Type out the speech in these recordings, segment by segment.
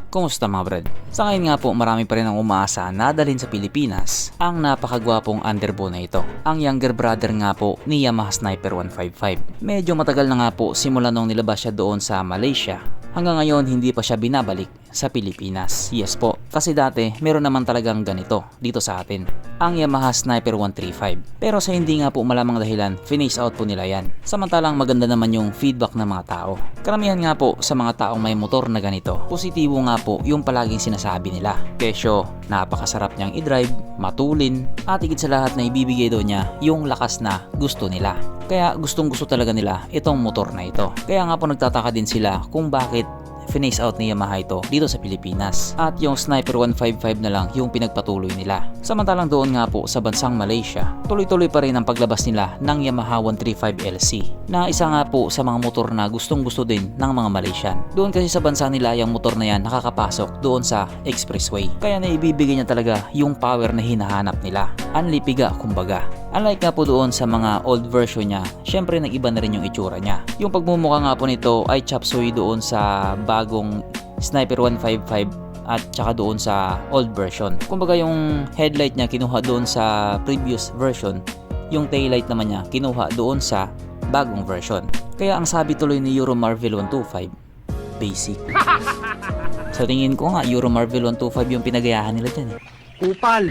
Kumusta mga brad? Sa ngayon nga po marami pa rin ang umaasa na dalhin sa Pilipinas ang napakagwapong underbow na ito. Ang younger brother nga po ni Yamaha Sniper 155. Medyo matagal na nga po simula nung nilabas siya doon sa Malaysia. Hanggang ngayon hindi pa siya binabalik sa Pilipinas. Yes po, kasi dati meron naman talagang ganito dito sa atin. Ang Yamaha Sniper 135. Pero sa hindi nga po malamang dahilan, finish out po nila yan. Samantalang maganda naman yung feedback ng mga tao. Karamihan nga po sa mga taong may motor na ganito, positibo nga po yung palaging sinasabi nila. Kesyo, napakasarap niyang i-drive, matulin, at higit sa lahat na ibibigay daw niya yung lakas na gusto nila. Kaya gustong gusto talaga nila itong motor na ito. Kaya nga po nagtataka din sila kung bakit finish out ni Yamaha ito dito sa Pilipinas at yung Sniper 155 na lang yung pinagpatuloy nila. Samantalang doon nga po sa bansang Malaysia, tuloy-tuloy pa rin ang paglabas nila ng Yamaha 135LC na isa nga po sa mga motor na gustong gusto din ng mga Malaysian. Doon kasi sa bansa nila yung motor na yan nakakapasok doon sa expressway, kaya naibibigay niya talaga yung power na hinahanap nila. Anlipiga kumbaga. Unlike nga po doon sa mga old version niya, syempre nag-iba na rin yung itsura niya. Yung pagmumukha nga po nito ay chop suey doon sa bagong Sniper 155 at saka doon sa old version. Kumbaga yung headlight niya kinuha doon sa previous version, yung taillight naman niya kinuha doon sa bagong version. Kaya ang sabi tuloy ni Euro Marvel 125, basic. Sa tingin ko nga Euro Marvel 125 yung pinagayahan nila dyan eh. Upal!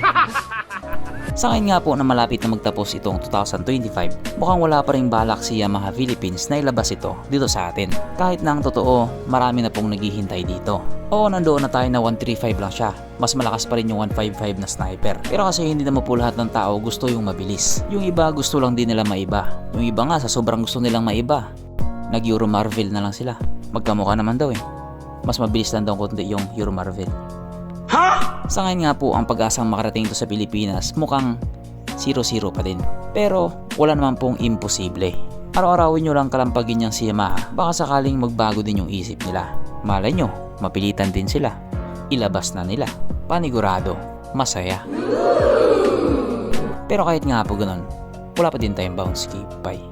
Sa akin nga po na malapit na magtapos itong 2025, mukhang wala pa ring balak si Yamaha Philippines na ilabas ito dito sa atin. Kahit na ang totoo, marami na pong naghihintay dito. Oo, nandoon na tayo na 135 lang siya. Mas malakas pa rin yung 155 na Sniper. Pero kasi hindi naman po lahat ng tao gusto yung mabilis. Yung iba gusto lang din nila maiba. Yung iba nga sa sobrang gusto nilang maiba, nag-Euro Marvel na lang sila. Magkamukha naman daw eh. Mas mabilis lang daw konti yung Euro Marvel. Ha? Sa ngayon nga po ang pag-asang makarating ito sa Pilipinas mukhang 0-0 pa din. Pero wala naman pong imposible. Araw-arawin nyo lang kalampagin niyang si Yamaha, baka sakaling magbago din yung isip nila. Malay nyo, mapilitan din sila. Ilabas na nila. Panigurado, masaya. Pero kahit nga po ganun, wala pa din tayong bounce. Bye.